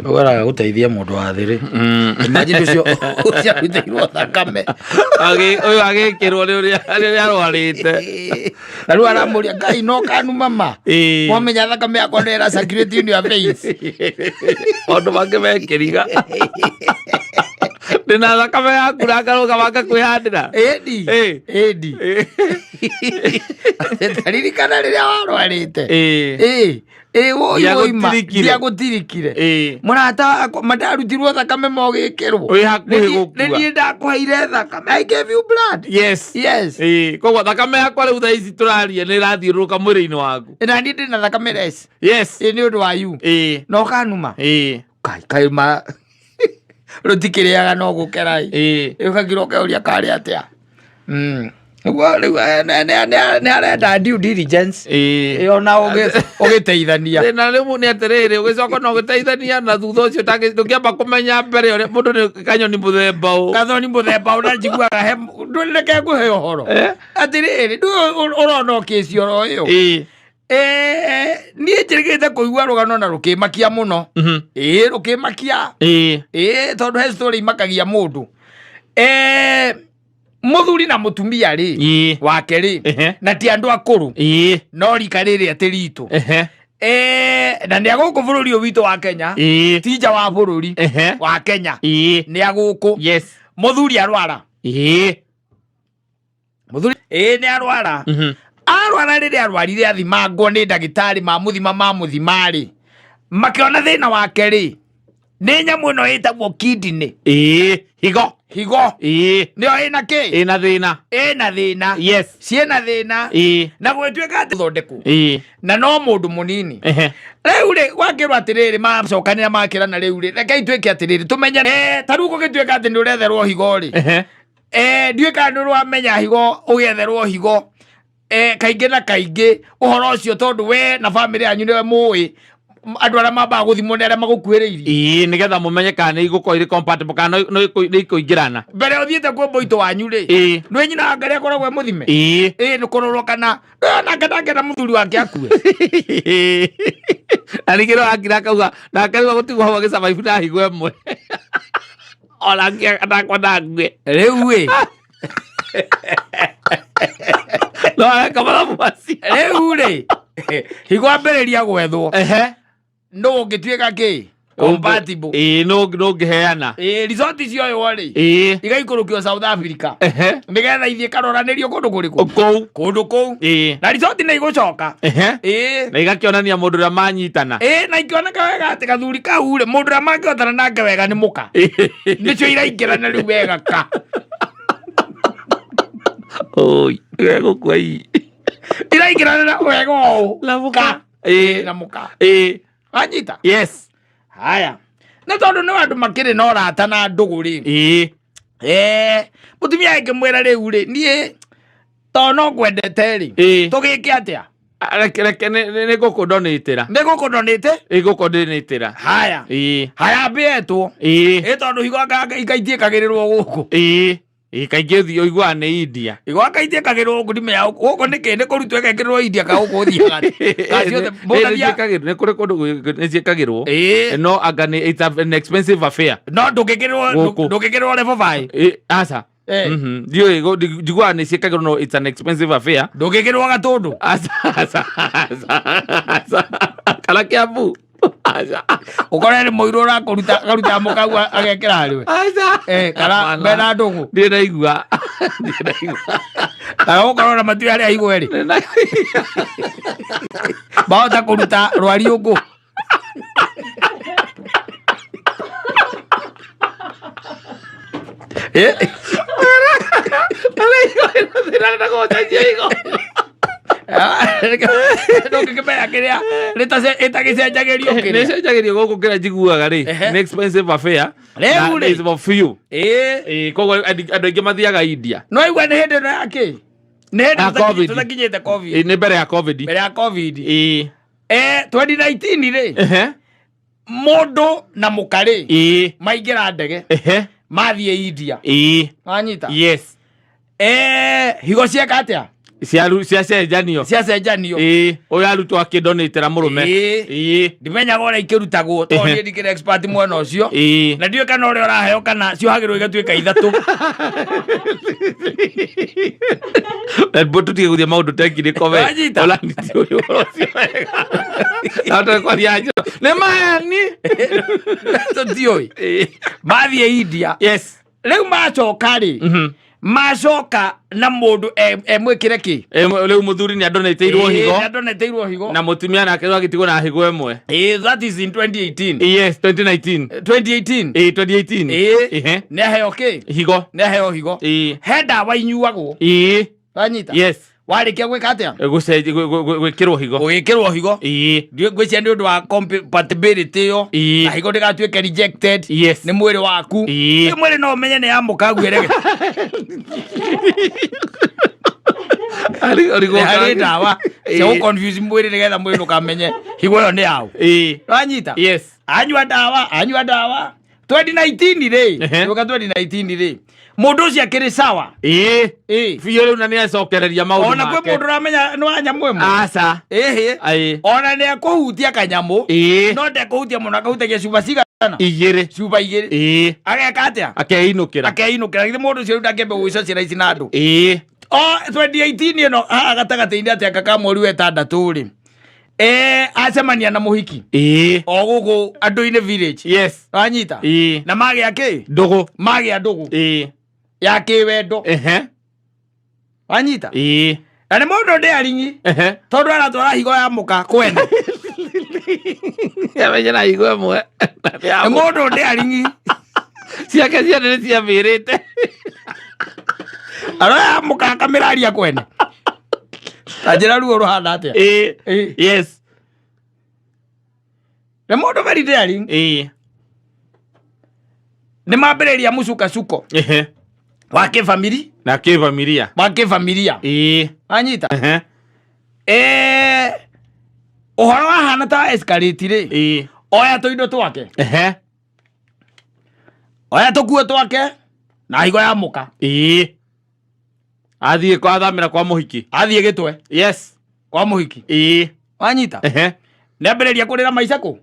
Wala gũteithia mũndũ wa thĩrĩ. Imagine ũcio gũteithio thakame. Ũyũ agĩkĩrwo rĩrĩa arwarĩte. Na rĩu aramũria Ngai no kanuma ma. Wamenya thakame yakwa ndĩra circulate in your veins. Maũndũ mangĩ mekĩriga. Ndĩna thakame yaku na ngarũgama ngakwĩhandĩra. Ĩndi. Taririkana rĩrĩa warwarĩte. Ndiagũtirikire. Mũrata wakwa mandarutirwo thakame mogĩkĩrwo. Wĩ hakuhĩ gũkua. Nĩ niĩ ndakũheire thakame. I gave you blood. Yes. Koguo thakame yakwa rĩu thaa ici tũraria nĩ ĩrathiũrũrũka mwĩrĩ-inĩ waku. Na niĩ ndĩna thakame less. Yes. Nĩ ũndũ wa you. No kanuma. Kai ma rutikĩrĩaga no gũkerai. Ũkagĩra ũkauria karĩ atĩa. Nĩ arenda due diligence. Ona ũgĩteithania. Na rĩu nĩ atĩrĩrĩ ũgĩcoka no ũgĩteithania na thutha ũcio ndũkĩamba kũmenya mbere ũrĩa mũndũ nĩ kanyoni mũthemba ũũ. Gathoni mũthemba ũũ na njiguaga he ndũreke ngũhe ũhoro. Atĩrĩrĩ ũrona kĩci oro ĩyo. Niĩ njĩrĩgĩte kũigua rũgano na rũkĩmakia mũno. Rũkĩmakia. Tondũ he story imakagia mũndũ. Mũthuri na mũtumia rĩ wake rĩ na ti andũ akũrũ no rika rĩrĩ atĩ ritũ na nĩ agũkũ bũrũri ũyũ witũ wa Kenya ti nja wa bũrũri wa Kenya nĩ agũkũ mũthuri arwara mũthuri nĩ arwara arwara rĩrĩa arwarire athimangwo nĩ ndagĩtarĩ ma mũthima rĩ makĩona thĩna wake rĩ nĩ nyamũ ĩno ĩtagwo kidney higo nĩyo ĩna kĩ ĩna thĩna ciĩna thĩna na gwĩtuĩka atĩ thondekwo na no mũndũ mũnini rĩu rĩ gwakĩrwo atĩrĩrĩ macokanĩra makĩrana rĩu rĩ reke ituĩke atĩrĩrĩ tũmenye ta rĩu gũgĩtuĩka atĩ nĩ ũretherwo higo rĩ ndiũĩ kana nĩ ũramenya higo ũgĩetherwo higo kaingĩ na kaingĩ ũhoro ũcio tondũ we na bamĩrĩ yanyu nĩwe mũĩ andũ arĩa mambaga gũthimwo nĩ arĩa magũkuĩrĩirie nĩgetha mũmenye kana nĩ igũkorwo irĩ compatible kana nĩ ikũingĩrana mbere ũthiĩte kuombwo itũ wanyu rĩ nĩ nyina Ngai akoragwo e mũthime nĩ kũrorwo kana nake na mũthuri wake akue na ningĩ no akira akauga nake rĩu gũtigwo hau agĩcabaibu na higo ĩmwe ona nakwa na ngue rĩu no akamara mwasi rĩu rĩ higo ambĩrĩria gwethwo no ũngĩtuĩka kĩ compatible no ngĩheana resort icio yo rĩ igaikũrũkio South Africa nĩgetha ithiĩ karoranĩrio kũndũ kũrĩkũ kũndũ kũu na resort nĩ igũcoka na igakĩonania mũndũ ũrĩa manyitana na ikĩoneka wega atĩ gathuri kau rĩ mũndũ ũrĩa mangĩhotana nake wega nĩ mũka nĩcio iraingĩrana rĩu wega ka oi gũkua iraingĩrana wega ũũ na mũka na mũka anyita haya na tondũ nĩ andũ makĩrĩ na ũrata na ndũgũ rĩ mũtumia akĩmwĩra rĩu rĩ niĩ tondũ no ngwendete rĩ tũgĩke atĩa reke nĩ ngũkũndonĩtĩra haya mbĩetwo tondũ higo ikaitiĩkagĩrĩrwo gũkũ kaingĩ ũthiĩ ũiguaga nĩ India igwaka itiĩkagĩrwo gũkũ ndime ya gũkũ nĩkĩ nĩ kũrutwo ĩgekĩrĩrwo India ka gũkũ ũthiaga nĩ kũrĩ kũndũ nĩ ciĩkagĩrwo no anga it's an expensive affair no ndũngĩkĩrĩrwo level 5 aca ndiũĩ njiguaga nĩ ciĩkagĩrwo no it's an expensive affair ndũngĩkĩrĩrwo gatũndũ kana Kiambu ũkorwo nĩ mũirũ ũrakũruta mũkau agekĩra harĩwe kana mena ndũgũ ndĩ naigua kana ũkorwo na matuĩ harĩa higo erĩ bahota kũruta rwari ũngũ ndũngĩkĩmenya kĩrĩa ĩtagĩcenjagĩrio kĩrĩa nĩcenjagĩrio gũkũ kĩrĩa njiguaga rĩ nĩ expensive affair rĩu rĩ for few koguo andũ aingĩ mathiaga India no igua nĩ hĩndĩ ĩno yakĩ nĩ hĩndĩ tũtakinyĩte COVID nĩ mbere ya COVID 2019 rĩ mũndũ na mũkarĩ maingĩra ndege mathiĩ India wanyita higo cieka atĩa cenjanio uyu arutwo akindonatira murume ndimenyaga uria ikirutagwo to nie ndikire expert mwena ucio na ndiwe kana uria uraheo kana ciohagirwo igatuika ithatu Bo tutige guthia maundu tekiriko we ola nitio ucio ata kwa riajo ne mani to dioi mathie India yes riu macoka ri macoka na mundu mwikire ki riu muthuri ni adonateirwo higo na mutumia nake agitigwo na higo imwe that is in 2018 yes 2018 neheo ki higo he ndawa inyuagwo wanyita yes warikia gwika atia gwikirwo higo ngwiciria ni undu wa compatibility yo na higo ndigatuike rejected ni mwiri waku ni mwiri no umenye ni amuka gwirege ari ndawa cio confuse mwiri nigetha mwiri ndukamenye higo yo ni yao wanyita anyua ndawa 2019 ri nduka 2019 ri mundu ucio akiri sawa biyo riu na ni acokereria maundu make ona kwe mundu ramenya no anyamu imwe aca ona ni akuhutia kanyamu no ndekuhutia muno akahutagia cuba cigana cuba igiri ageka atia akeinukira githĩ mundu ucio riu ndangĩambe gwĩcocera ici na andu 2018 ino haha gatagati-inĩ atia kaka mweri wa ĩtandatũ ri acemania na muhiki o guku andu-inĩ village wanyita na magĩa ki magĩa ndugu ya kiwendo wanyita na ni mundu ndiaringi tondu aratwara higo ya muka kwene yamenyera higo imwe ni mundu ndiaringi ciake ciothe ni ciambirite ara ya muka kamiraria kwene ajira ruo ruhana atia yes ni mundu very daring ni mambĩrĩria mũcukasuko wa kĩbamĩrĩ na kĩbamĩria anyita ũhoro wahana ta escalate rĩ oya tũindo twake oya tũkuo twake na higo ya mũka athiĩ kwathamĩra kwa mũhiki athiĩ gĩtwe kwa mũhiki anyita nĩambĩrĩria kũrĩra maica kũu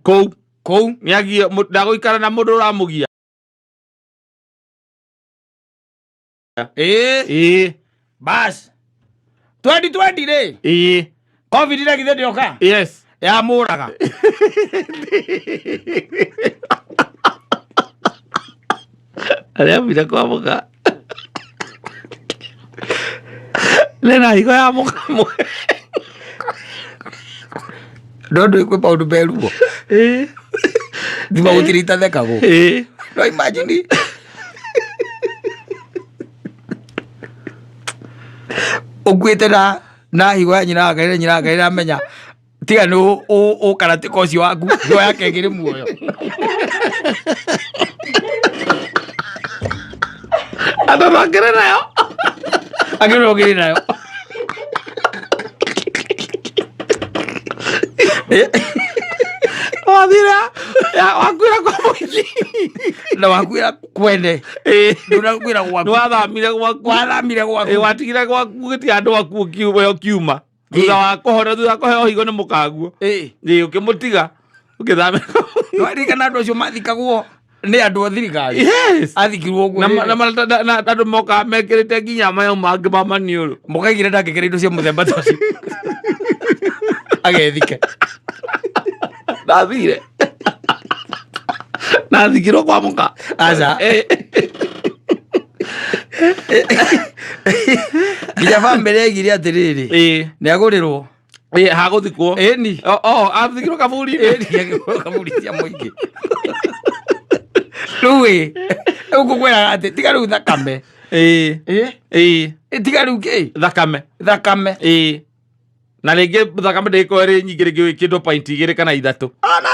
nĩagia ndagũikara na mũndũ ũramũgia bas 2020 rĩ covid rĩ githĩ ndĩoka ya mũraga arĩa mbira kwa mũka lena higo ya mũka mwe ndondo ikwe maundu meruo thima gutirita thekagwo no imagine ukwite na higo ya nyina ngaire amenya tiga ni ukaratika ucio waku higo yake ngiri muoyo ando makere nayo agirogiri nayo wathira wakwira kwa mũhiki na wakwira kwene ndũnakwira gwaku wathamire gwaku watigire gwaku gĩtirĩ andũ aku kiuma thutha wa kũhona thutha wa kũheo higo nĩ mũkanguo ũkĩmũtiga ũkĩthamĩra no arikana andũ acio mathikagwo nĩ andũ a thirikari athikirwo ũguo na andũ mokaga mekĩrĩte nginya mayo mangĩ ma maniũrũ mũkaigire ndangĩkĩra indo cia mũthemba ta ũcio agethike nathire nathikirwo kwa mũka aca nginya bamĩrĩ aigire atĩrĩrĩ nĩagũrĩrwo hagũthikwo ĩni athikirwo kaburi-inĩ kaburi cia mũingĩ rĩu ngũkwĩra atĩ tiga rĩu thakame tiga rĩu kĩ thakame na rĩngĩ thakame ndĩkorwo ĩrĩ nyingĩ rĩngĩ wĩkĩndwo point 2 kana 3 ona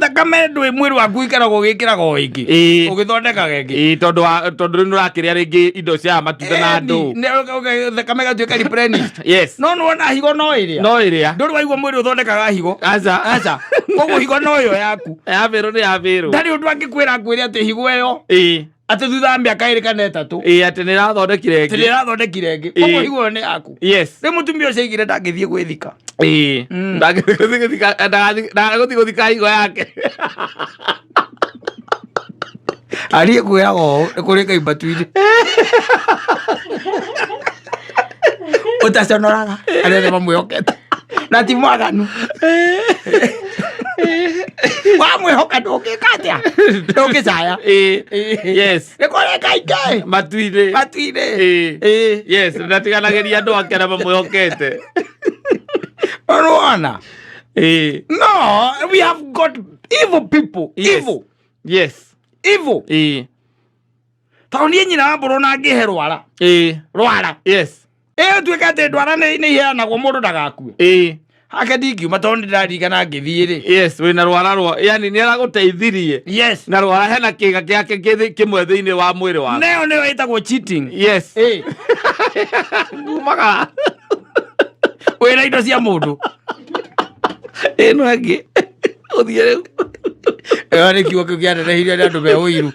thakame ndwĩ mwĩrĩ waku ikaragwo gĩkĩragwo ĩngĩ ũgĩthondekaga ĩngĩ tondũ rĩu nĩũrakĩrĩa rĩngĩ indo cia matunda na ndũ thakame gatuĩka replenished no nĩwona higo no ĩrĩa ndũrĩ waigua mwĩrĩ ũthondekaga higo koguo higo no ĩyo yaku yabĩrwo nĩ yabĩrwo ndarĩ ũndũ angĩkwĩra ngwĩre atĩ higo ĩyo ate thutha miaka 2 kana 3 ate nä rathondekire ngä nä rathondekire ngä koguo higuo nä yaku rä mutumia å cio aigire ndangä thiä gwä thika ndagåthiä gå thika higo yake ariä kwä raga å nä kå rä kaimba tuinä å taconoraga arä othe mamwä hokete na ti mwaganu wamwä hoka ndå ngä ka atä a ndå ngä caya nä kå rä kaingä matuinä ndatiganagä ria andå ake arä a mamwä hokete ona no we have got evil people evil tondå niä nyina wa mbå rå na ngä he rwara tuä ka atä ndwara nä iheanagwo må ndå ndagakue hake ndingiuma tondå nä ndaririkana ngä thiä rä wä na rwara yani nä aragå teithirie na rwara hena kä ga kä ake kä mwe thä inä wa mwä rä waku neo nä yo ä tagwo ngumaga wä na indo cia må ndå ä no ängä å thiä rä u ä nä kiugo kä u kä anenehirie nä andå me å iru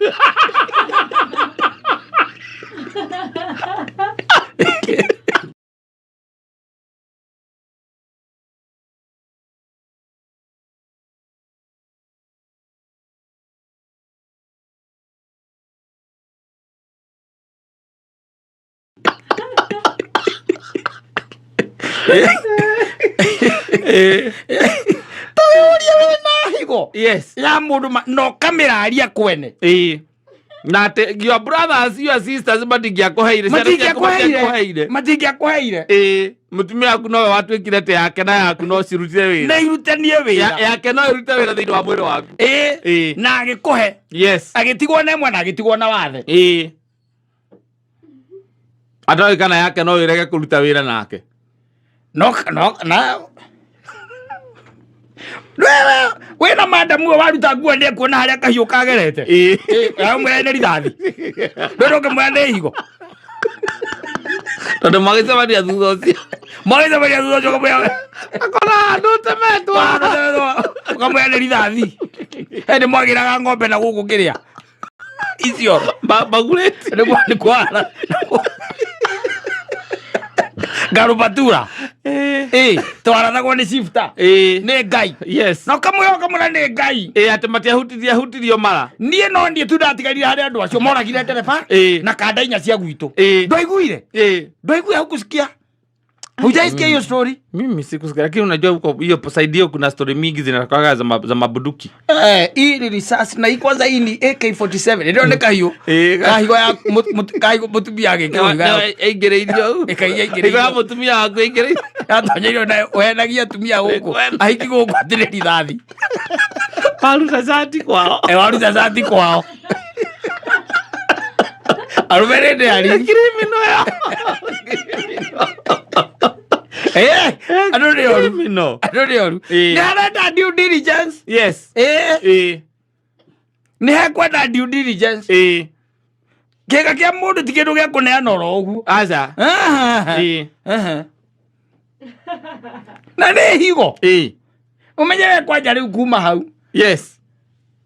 higo ya mundu no kamera aria kwene na your brothers your sisters matingiakuheire mutumia waku nowe watuikire te yake na yaku no cirutire wira na irutanie wira yake no irute wira thiini wa mwiri waku na agikuhe agitigwo na imwe na agitigwo na wathe atoi kana yake no irege kuruta wira nake na we na madamu waruta nguo nä kuona harä a kahiå kagerete mwä nä rithathi ndå ngä mwä nä higo tondå magäcemania thutha å cio akona andå temetwo kamwä nä rithathi ndä mwagä raga ng'ombe na gå kå kä rä a icio magurä nä kwara garubatura twarathagwo nä cifta nä ngai no kamwe kamwe nä ngai atä matiahutirio mara niä no ndiä tu ndatigarire harä andå acio moragire ndereba na kanda inya cia gwitå ndwaiguire ndwaiguire hukusikia hujaisikia hiyo story mimi sikusikia lakini unajua huko hiyo side hiyo kuna story mingi zinatoka za mabuduki hii ni risasi na hii kwanza hii ni AK47 ndio ndeka hiyo kahigo ya kahigo mutumia yake aigereirio kahigo ya mutumia wako aigereirio atonyerio na wenagia tumia huko aiki guko atire rithathi waruta sati kwao waruta sati kwao arumerende ali criminal ya I don't know. Nihara due diligence. Nihekwa due diligence. Kega kia mundu ti kindu gia kuneana oro uguo. Aca. Na nĩ higo. Umenye kwanja riu kuma hau.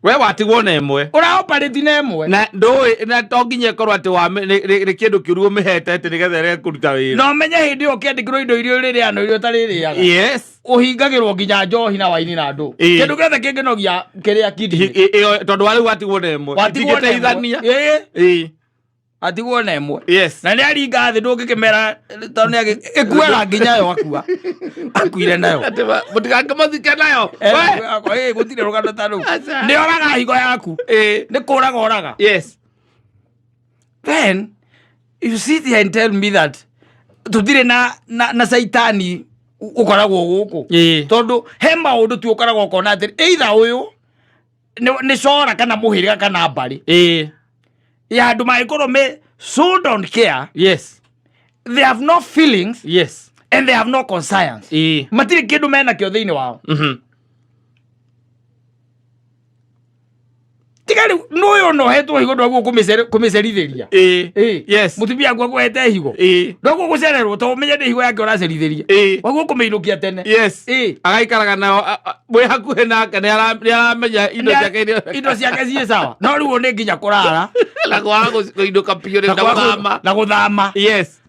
We watigwo na imwe uraoperate na imwe na ndoi na to nginya korwo ati wa ri kindu kiru umihete ati nigetha re kuruta wira no menye hindi yo kiandikirwo indo irio ririano irio taririaga uhingagirwo nginya njohi na waini na ndu kindu giothe kinginogia kiria kidi tondu wari watigwo na imwe tigiteithania atigwo na imwe na ni aringa thi ndungikimera tondu ikuera nginya yo akua akuire nayo mutigakamathike nayo we gutire rugano ta ru ni oraga higo yaku ni kuraga oraga then you sit here and tell me that tutire na saitani ukoragwo guku tondu he maundu tu ukoragwo kona atir either uyu ni cora kana muhiriga kana mbari ya andu maikorwo me so don't care they have no feelings and they have no conscience matire kindu mena kio thiini wao Tigari noyo no hetwo higo ndo kumicerithiria. Yes. Mutumia gwa gwete higo. Ndo gucererwo to menye ndi higo yake uracerithiria. Waguo kumeinukia tene. Yes. Agaikaraga nao mwe hakuhe nake ni aramenya indo ciake cie sawa. No riu ni nginya kurara na kwaga kuinduka pio na guthama. Yes.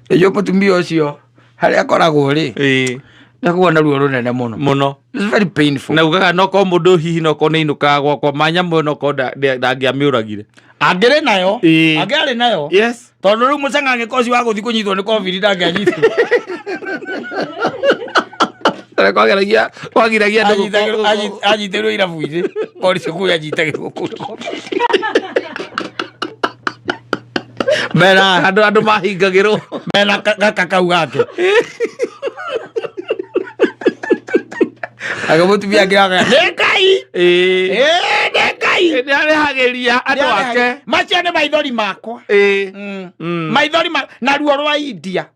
Ejo mutumia ucio hari akoragwo ri. Nakuona ruo runene muno. It's very painful. Na ugaga no ko mundu hihi no ko neinuka gwakwa manyamu no ko ndangiamiuragire. Angere nayo. Angere nayo. Yes. Tondu riu mucanga ngikoci wa guthi kunyitwo ni COVID ndangianyitwo. Kwagiragia anyiterwo irabu-ini polisi kuya anyitagirwo kundu mena andu mahingagirwo mena gaka kau gake agamutumia ngiaga nekai nekai nĩarehageria andũ ake macio nĩ maithori makwa maithori na ruo rwa India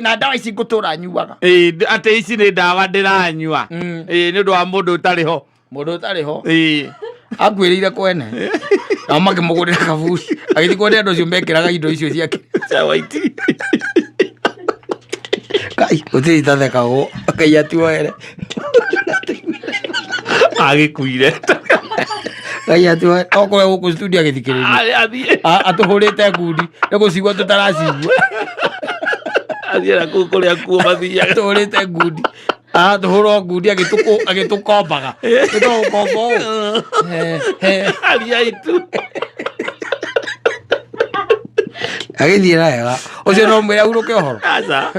na ndawa ici ngũtũra nyuaga atĩ ici nĩ ndawa ndĩranyua nĩ ũndũ wa mũndũ ũtarĩ ho akuĩrĩire kwene nao makĩmũgũrĩra kaburi agĩthiĩ kuona andũ acio mekĩraga indo icio ciake cia white kai gũtirĩ itathekagwo Ngai atuoere agĩkuire Ngai atuoere okorwo gũkũ studio agĩthikĩrĩria atũhũrĩte ngundi nĩ gũcigua tũtaracigua athiĩ na kũu kũrĩa kuo mathiaga atũhũrĩte ngundi tũhũrwo ngundi agĩtũkombaga gĩtũgũkomba ũũ aria itu agĩthiĩ na wega ũcio no mwĩre ahurũke ũhoro aca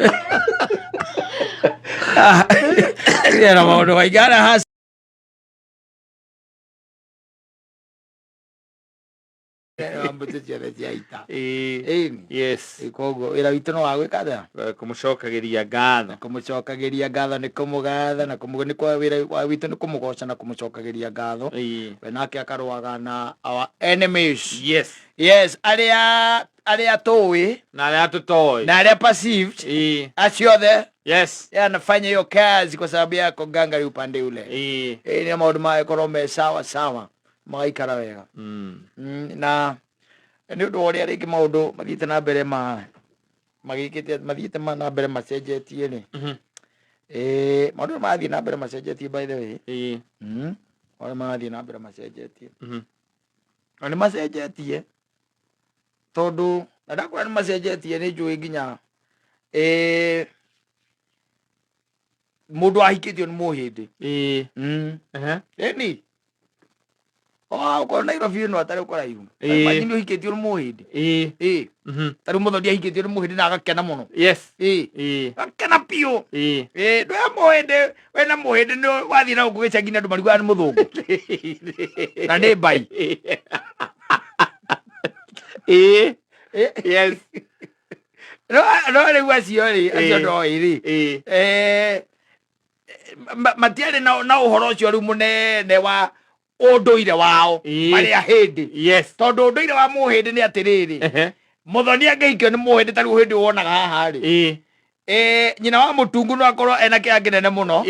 na maũndũ maingĩ arĩa mbũtũ ciothe cia ita yes koguo wĩra witũ no wa gwĩka atĩa kũmũcokagĩria ngatho nĩ kũmũgatha na wĩra witũ nĩ kũmũgoca na kũmũcokagĩria ngatho we nake akarũaga na our enemies yes arĩa tũĩ na arĩa tũtoĩ na arĩa perceived acio othe anafanya hiyo kazi kwa sababu yako ngangari upande ule ni maũndũ magĩkorwo me sawa magaikara wega na nĩ ũndũ wa ũrĩa rĩngĩ maũndũ mathiĩte na mbere mathiĩte na mbere macenjetie rĩ maũndũ marathiĩ na mbere macenjetie by the way maũndũ marathiĩ na mbere macenjetie na nĩ macenjetie tondũ na ndakwĩra nĩ macenjetie nĩ njũĩ nginya mũndũ ahikĩtio nĩ mũhĩndĩ ĩni ukorwo Nairobi ĩno atarĩ kũraihu imagine ũhikĩtio nĩ mũhĩndĩ tarĩu mũthoni ahikĩtio nĩ mũhĩndĩ na agakena mũno gakena piũ ndũya mũhĩndĩ wena mũhĩndĩ nĩ wathiĩ na gũkũ gĩcagi-inĩ andũ mariguaga nĩ mũthũngũ na nĩ mbai no rĩu acio ndoĩ rĩ matiarĩ na ũhoro ũcio rĩu mũnene wa ũndũire wao marĩa hĩndĩ tondũ ũndũire wa mũhĩndĩ nĩ atĩrĩrĩ mũthoni angĩhikio nĩ mũhĩndĩ tarĩu hĩndĩ wonaga haha rĩ nyina wa mũtungu no akorwo ena kĩaya kĩnene mũno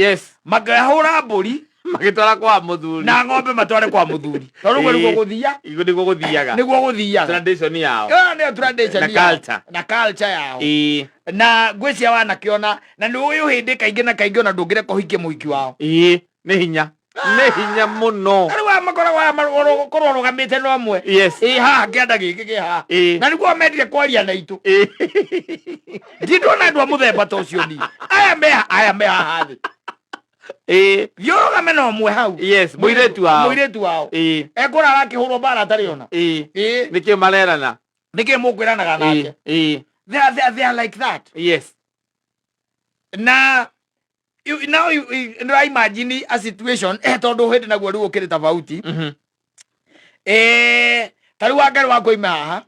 makĩhũra mbũri magĩtwara kwa mũthuri na ng'ombe matware kwa mũthuri tondũ ũguo nĩguo gũthiaga tradition yao nĩyo tradition na culture yao na ngwĩcia wanakĩona na nĩ ũyũ hĩndĩ kaingĩ na kaingĩ ona ndũngĩreka ũhikie mũhiki wao nĩ hinya mũno rĩu makoragwo korwo rũgamĩte no ũmwe haha kĩanda gĩkĩ kĩ haha na nĩguo mendire kwaria na itũ ndinduona andũ a mũthemba ta ũcio ni aya me haha thĩ thiũrũgame na ũmwe hau mũirĩtu wao ekũrara akĩhũrwo mbara atarĩ ona nĩkĩo marerana nĩkĩĩ mũkwĩranaga nake they are like that na now you imagine a situation tondũ hĩndĩ naguo rĩu ũkĩrĩ tofauti tarĩu Wangarĩ wa Koime haha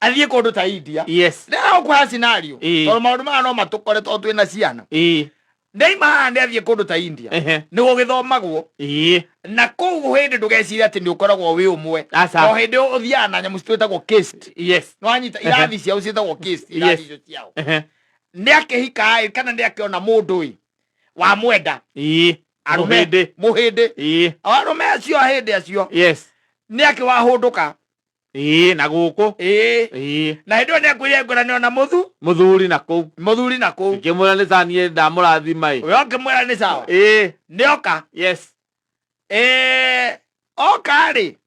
athiĩ kũndũ ta India rĩra ũkũha scenario tondũ maũndũ maya no matũkore tondũ twĩna ciana Neima haha nĩ athiĩ kũndũ ta India nĩ gũgĩthomagwo na kũu hĩndĩ ndũgeciria atĩ nĩ ũkoragwo wĩ ũmwe o hĩndĩ ũthiaga na nyamũ citwĩtagwo caste nĩwanyita irathi ciao ciĩtagwo caste irathi icio ciao nĩ akĩhika kana nĩ akĩona mũndũ wa mwenda muhindi arume acio hindi acio ni akiwahunduka na guku na hindu ni akwire ngurani ona muthuri na ku kimwira ni sanie ndamurathima uyo kimwira ni sawa ni oka oka ri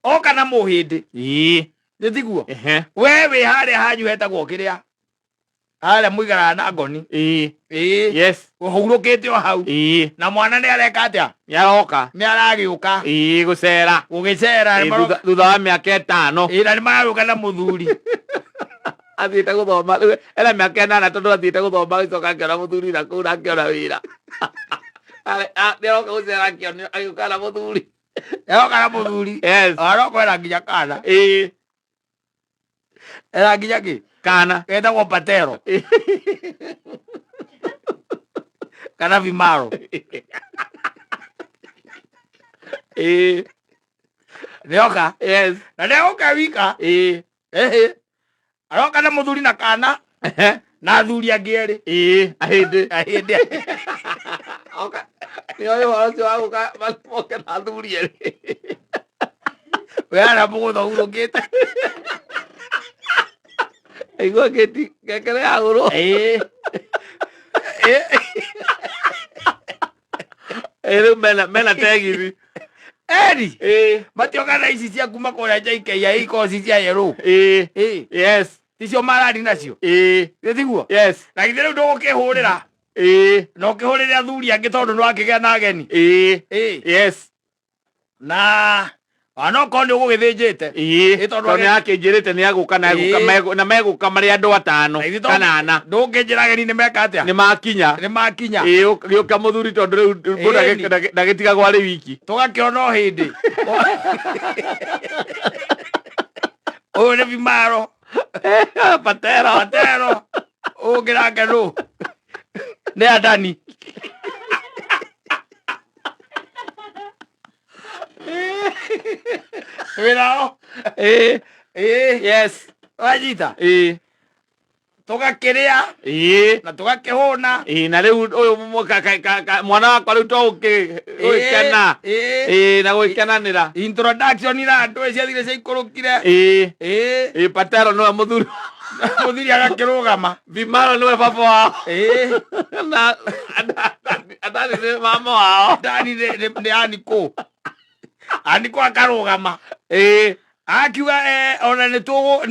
oka na muhindi ni tiguo we wi haria hanyu hetagwo kiria haria muigara na ngoni uhurukite o hau na mwana ni areka atia ni aragiuka gugicera thutha wa miaka 5 na ni mararuka na muthuri athiite guthoma ela miaka 8 tondu athiite guthoma gicoka akiona muthuri na kuu na akiona wira ni aroka gucera agiuka na muthuri arokwera nginya kana era nginya ki kana etagwo patero kana vimaro nioka na nioka wika aroka na muthuri na kana na athuri angi eri ahindi oka ni oyo wao wa guka moke na athuri eri we ara mugutho hurukite igua geti gekere aguru mena tegithi matioka na ici cia kuma kuria JKIA ikoci cia yeru ticio marari nacio tiguo na githä rä u ndå gå kä hå rä ra na å kä hå rä re athuri angä tondå nä wakä gä a na ageni na anokorwo nä å gå gä thä njä te tondå nä akä njä rä te nä agå ka na megå ka marä andå 5 kana 4 ndå ngä njä ra ageni nä meka atä nä makinya gä å ka må thuri tondå rä u ndagä tigagwo arä wiki tå gakä ona o hä ndä å yå nä vimaro patero å ngä rake nå nä andani wä rao wanyita tå gakä rä a na tå gakä hå na na rä u å yå mwana wakwa rä u to gå kä kena na gå kenanä ra introduction na ndå ciathire cia ikå rå kire patero nä we må thuri må thiri agakä rå gama vimaro nä we baba wao na andani nä mama wao ndani nä anikå anikå akarå gama akiuga ona nä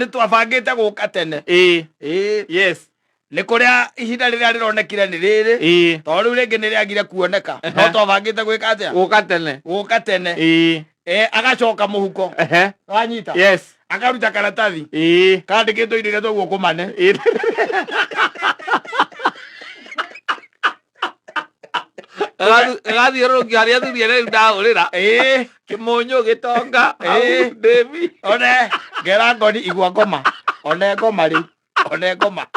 twabangä te gå ka tene nä kå rä a ihinda rä rä a rä ronekire nä rä rä tondå rä u rä ngä nä rä agire kuoneka no twabangä te gwä ka atä gå ka tene agacoka må huko wanyita akaruta karatathi kandä kä two indo iria twaguo kå mane agathiå rå rå harä athuri arä u ndahå rä ra kä må nyå gä tonga ndävi one ngera ngoni igua ngoma one ngoma rä one ngoma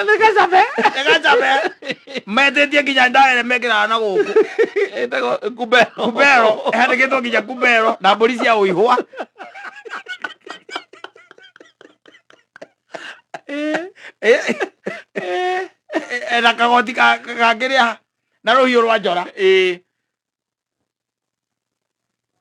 nä gacabe metä tie nginya ndaere mekä raga na gå kå ätagwo kumbero handä gä two nginya kumbero na mbå ri cia å ihwa na kagoti kangä rä a na rå hiå rwa njora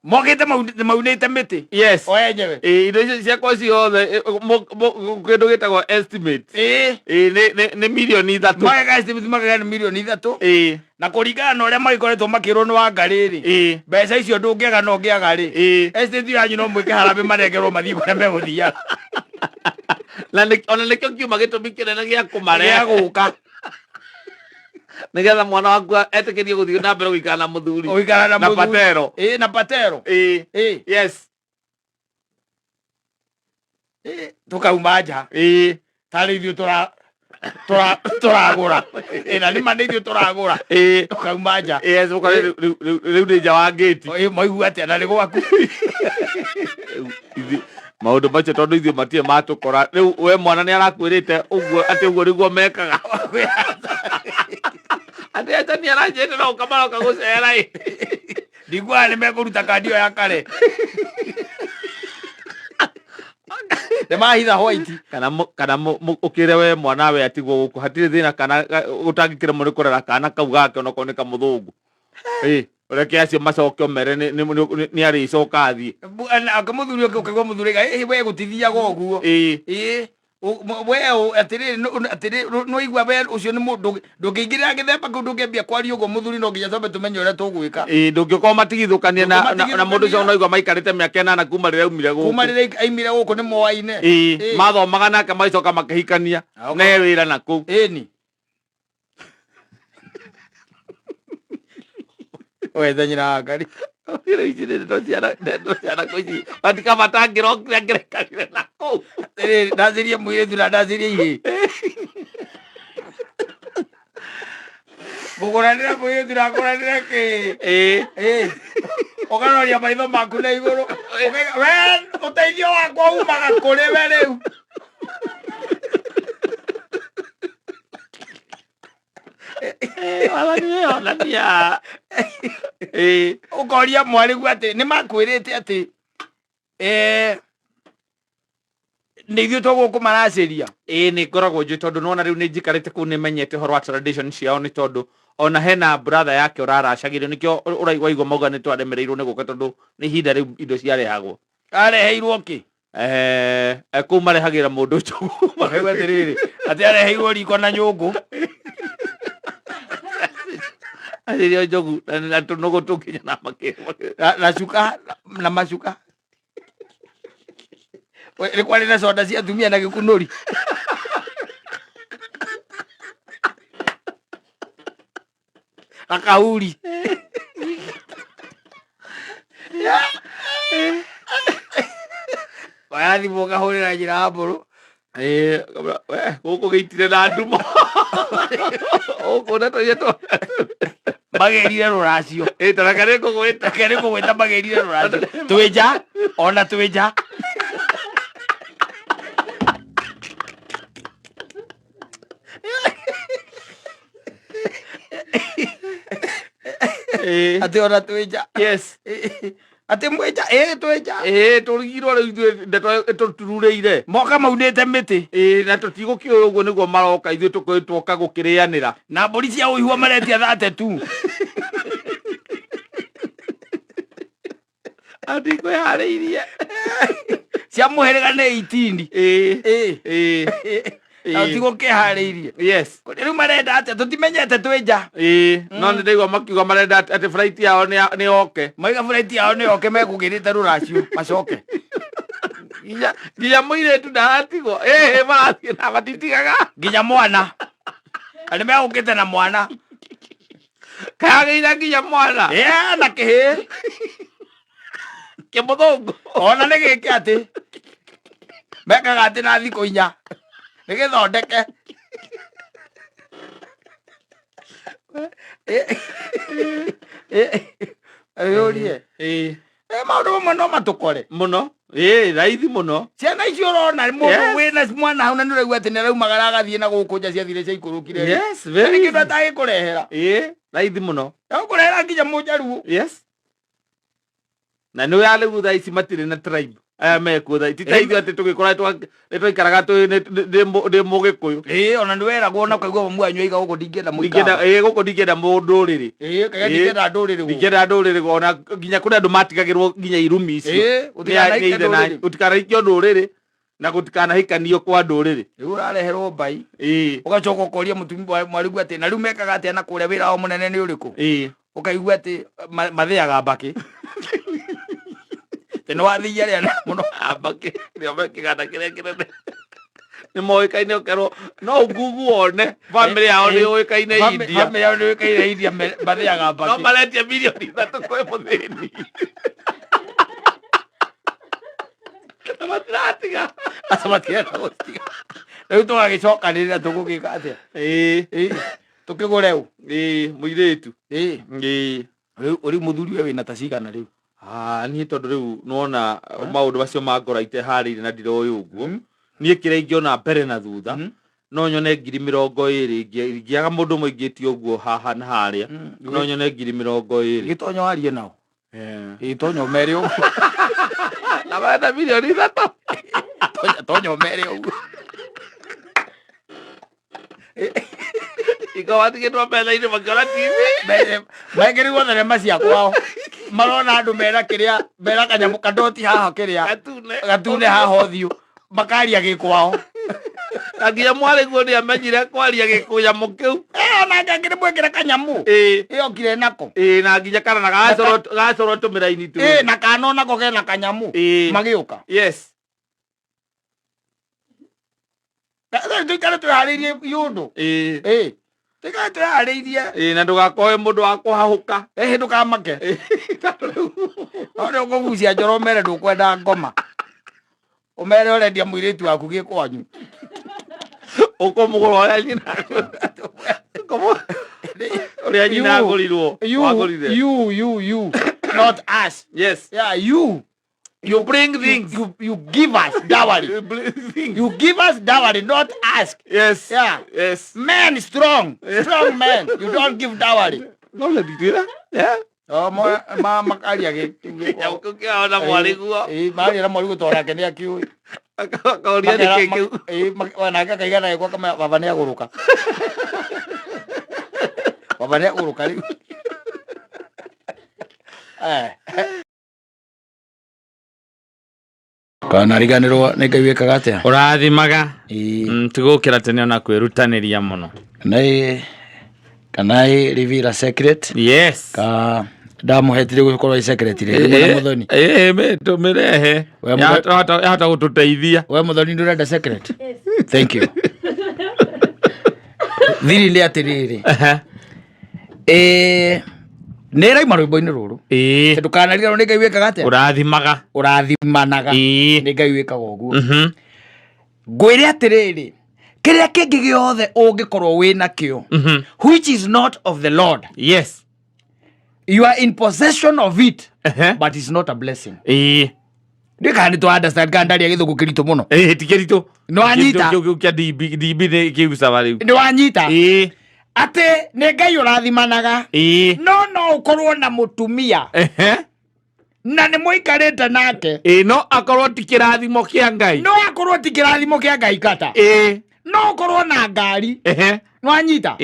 mokä te maunä te mä tä o enyewe indo icio ciakwa ciothe kä ndå gä tagwo nä mirioni 3 magega nä mirioni 3 na kå ringana na å rä a magä koretwo makä rwo nä wangarä rä mbeca icio ndå ngä aga no ngä aga rä yanyu no mwä ke harambä manengerwo mathiä kå rä a megå thiaga ona nä kä o kiuma gä tå mi kä nene gä a kå marea gå ka nä getha mwana waku etä kä rie gå thiä na mbere gå ikara na må thuri na patero na patero tå kauma nja tarä ithuä tå ragå ra na nä ma nä ithuä tå ragå ra tå kauma nja rä u nä nja wa ngäti maigu atä na nä gwaku maå ndå macio tondå ithuä matirä matå kora rä u we mwana nä arakwä rä te atä å guo nä guo mekaga atä atani aranjä te no kamaroka gå cera ndiguaga nä mekå ruta kandi ä yo ya kare ne mahitha white kana ukire we mwana we atigwo guku hatire thina kana utangikire muri kurera kana kau gake onako ni kamuthungu ureke acio macoke omere ni ari coka athie akamuthuri ukigwa muthuri we gutithia goguo we atiri no igwa we ucio ni mundu ndungingirira githemba ku ndungembia kwari ugo muthuri no nginya tombe tumenye uria tugwika ndungikoma matigithukania na mundu cio no igwa maikarite miaka 8 kuma rira umire guku kuma rira aimire guku ni moaine mathomaga nake maicoka makihikania ne wira na ku ni we thanyira ngari ndo ciana kuici batika matangirokire ngerekanire na kuu ndacirie mwiritu na ndacirie ihi ngukuranire mwiritu na nguranire ki ukanoria maitho maku na iguru we uteithio wakwa umaga kuri we riu onania ukoria mwarigu ati ni makwirite ati ni ithuĩ tũgũkũ maraciria ni ngoragwo njui tondu nona riu ni njikarite kuu ni menyete horo wa tradition ciao ni tondu ona hena brother yake uraracagirio nikio uraigwa igwa mauga ni twaremereirwo ni guka tondu ni hinda riu indo ciarehagwo areheirwo ki kuu marehagira mundu njogu makaiga atiriri ati areheirwo riko na nyungu aririo njogu na tunogo tukinya na na cuka na macuka ni kwari na soda cia atumia na gikunuri akauri wathi boga horera njira hamburu guku giitire na ndumo ukuna toyeto magerire ruracio tarakare kugwita kare kugwita magerire ruracio twija ona twija ati ona twija yes ati mwija twija turigirwo riu ndeto turureire moka maunite miti na tutigukio uguo niguo maroka ithuĩ twoka gukirianira na mburi cia uihua maretia thate tu ati kwihariirie cia muhiriga ni 18 atigo kihariirie yes riu marenda atia tutimenyete twija no ni ndigwa makiuga marenda ati flight yao ni oke maiga flight yao ni oke megugirite ruracio macoke nginya muiretu ndaratigwo marathie na matitigaga nginya mwana ani megukite na mwana kageira nginya mwana na kihi kimuthungu ona ni giki ati mekaga ati na thikũ 4 ni githondeke ayurie maundu mamwe no matukore muno raithi muno ciana icio urona mundu wina mwana hau na ni uraigua ati ni araumagara agathie na guku nja ciathire cia ikurukire ni kindu atagikurehera raithi muno akurehera nginya mujaruo yes na ni yale thaa ici matire na tribe aya mekuo thaa titaithio ati tugikora twaikaraga ndi mugikuyu ona ni weragwo na kaigua mwanyu aiga guku ndingenda guku ndingenda munduriri kaga ndingenda nduriri ndingenda nduriri ona nginya kuri andu matigagirwo nginya irumi icio utikanahikio nduriri na gutikanahikanio kwa nduriri riu urareherwo mbai ugacoka ukoria mutumia mwarigu ati na riu mekaga ati na kuria wira o munene ni uriku ukaigua ati mathiaga mbaki teno wathia ria muno mbaki rio mekiganda kiria kinene ni moikaine ukerwo no ngugu one family yao ni uikaine India family yao ni uikaine India mathiaga mbaki no maletia milioni 3 kwa muthini matratiga asamatia gutiga riu tugagicokanirira tugugika atia tukigure u muiritu riu uri muthuri we wina tacigana riu ni tondu riu nona maundu macio mangora ite harire na ndiroy uguo nie kire ingiona mbere na thutha no nyone 20,20 ngiaga mundu muingitio uguo haha na haria no nyone 20,20 gitonyo warie nao tonyo meri uguo na baada milioni 3 tonyo mere ugu iko watigitwo metha-inĩ makĩona TV maĩkĩrĩirwo thenema cia kwao marona andũ mera kanyamũ kadoti haha kĩrĩa gatune haha ũthiũ makaria gĩkwao na nginya mwarĩguo nĩ amenyire kwaria gĩkũnyamũ kĩu onake akĩrĩmwĩkĩra kanyamũ ĩokire nako na nginya kana gacorwo tũmĩraini tu na kana onako kena kanyamũ magĩũka yes tũikare twĩharĩirie yũndũ tũikare twĩharĩirie na ndũgakoe mũndũ wa kũhahũka ndũkamake nĩ ũkũgucia njoro ũmere ndũkwenda ngoma ũmere ũrendia mũirĩtu waku gĩkwanyu ũkũmũgũra ũrĩa nyina ũrĩa nyina agũrirwo you not us. Yes. Yeah, you bring things. You give us dowry. You give us dowry, not ask. Yes. Yeah. Yes. Men strong men. You don't give dowry. No le ditira. Yeah. Oh, makaria ge. Ya ukiona mwaliguo. Mari na mwaliguo tora kene akiu. Akaoria ni keke. Wana akaigana kwa kama baba ni aguruka. Baba ni aguruka. Kana riganirwo nĩ Ngai wĩkaga atĩa ũrathimaga tugũkĩra tene ona kwĩrutanĩria mũno kana reveal a secret. Yes. Ka ndamuhetire gũkorwo i secret rĩ mwana Muthoni tũmĩrehe yahota gũtũteithia we Muthoni ndũrenda secret. Thank you. Thiri nĩ atĩrĩrĩ nĩ raima rwĩmbo-inĩ rũrũ ndũkanariganĩrwo nĩ Ngai wĩkaga atĩa ũrathimanaga nĩ Ngai wĩkaga ũguo. Ngwĩre atĩrĩrĩ kĩrĩa kĩngĩ gĩothe ũngĩkorwo wĩna kĩo which is not of the Lord. Yes. You are in possession of it but it's not a blessing. Ndĩka nĩ tũ-understand kana ndaria gĩthũngũ kĩritũ mũno. Ti kĩritũ. Nĩwanyita kĩa DB nĩ kĩgucaga rĩu. Nĩwanyita atĩ nĩ Ngai ũrathimanaga no ũkorwo na mũtumia na nĩ mũikarĩte nake no akorwo ti kĩrathimo kĩa Ngai. No akorwo ti kĩrathimo kĩa Ngai kata no ũkorwo na ngari nĩwanyita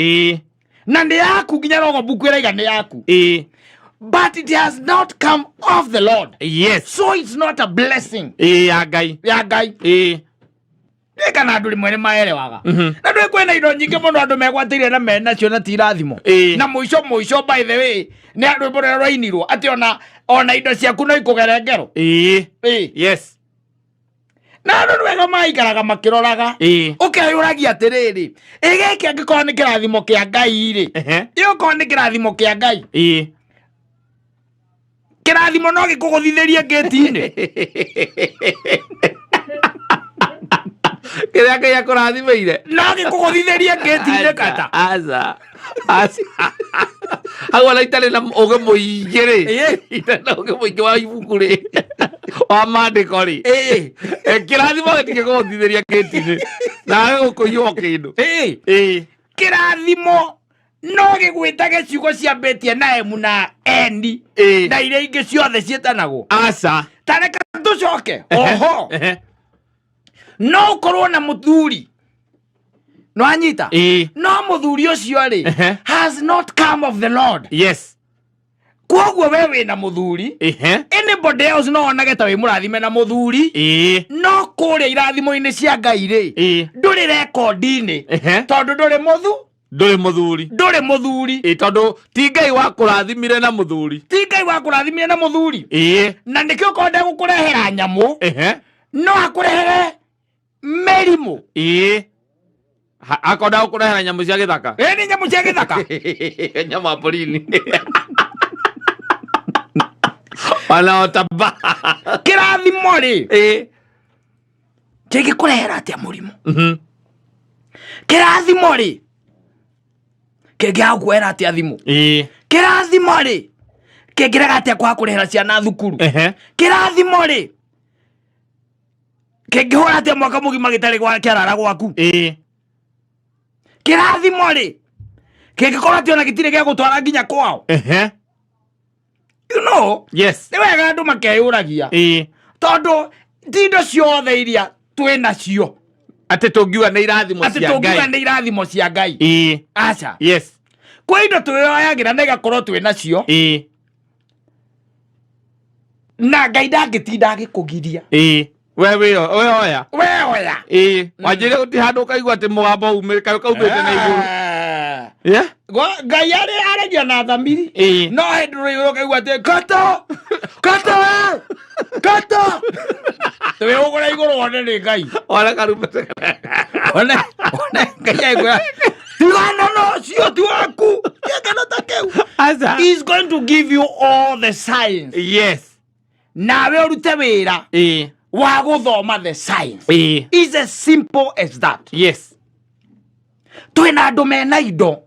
na nĩ yaku nginya rogo mbuku ĩraiga nĩ yaku but it has not come of the Lord. Yes. So it's not a blessing ya Ngai kana andũ rĩmwe nĩ maerewaga na ndũĩ kwĩna indo nyingĩ mũno andũ megwatĩire na menacio na ti irathimo na mũico by the way nĩ rwĩmbo rũrĩa rwainirwo atĩ ona indo ciaku no ikũgere ngero. Yes. Na andũ nĩ wega maikaraga makĩroraga ũkeyũragia atĩrĩrĩ gĩkĩ angĩkorwo nĩ kĩrathimo kĩa Ngai rĩ gĩgũkorwo nĩ kĩrathimo kĩa Ngai kĩrathimo no gĩkũgũthithĩrie ngĩti-inĩ kĩrĩa Ngai akũrathimĩire no gĩkũgũthithĩrie ngĩti-inĩ kata hau ona itarĩ na ũgĩ mũingĩ rĩ itarĩ na ũgĩ mũingĩ wa ibuku rĩ wa maandĩko rĩ kĩrathimo gĩtingĩkũgũthithĩria ngĩti-inĩ nawe gũkũiywo kĩndũ kĩrathimo no gĩgwĩta gĩciugo ciambĩtie na emu na endi na iria ingĩ ciothe ciĩtanagwo aca tareka tũcoke oho no ũkorwo na mũthuri nĩwanyita no mũthuri ũcio rĩ has not come of the Lord. Yes. Kwoguo we wĩna mũthuri anybody else no onage ta wĩ mũrathime na mũthuri no kũrĩa irathimo-inĩ cia Ngai rĩ ndũrĩ rekondi-inĩ tondũ ndũrĩ mũthuri tondũ ti Ngai wakũrathimire na mũthuri na nĩkĩo korwo ndegũkũrehera nyamũ no akũrehere mĩrimũ akorwo ndegũkũrehera nyamũ cia gĩthaka nĩ nyamũ cia gĩthaka nyama porini wanaotamba kĩrathimo rĩ kĩngĩkũrehera atĩa mũrimũ kĩrathimo rĩ kĩngĩhakuoera atĩa thimũ kĩrathimo rĩ kĩngĩrega atĩa kwaga kũrĩhĩra ciana thukuru kĩrathimo rĩ kĩngĩhũra atĩa mwaka mũgima gĩtarĩ kĩarara gwaku kĩrathimo rĩ kĩngĩkorwo atĩ ona gĩtirĩ gĩa gũtwara nginya kwao. You know. Yes. Nĩ wega andũ makeyũragia tondũ ti indo ciothe iria twena cio ate tungiuga nĩ irathimo cia Ngai ate tungiuga nĩ irathimo cia Ngai acha yes kwa indo twĩoyagira na igakorwo twena cio na Ngai ndangĩtinda agĩkũgiria we oya wanjire uti handu kaigua ati mugambo umĩte kaumĩte na igũrũ Ngai aragia na thamiri no hĩndĩ kaigua ati kato twe ũgũra igũrũ wone nĩ Ngai ona karumĩte one Ngai aigua no cio ti waku kĩgano ta kĩu he's going to give you all the science yes nawe ũrute wĩra wa gũthoma the science is as simple as that yes twĩna andũ mena indo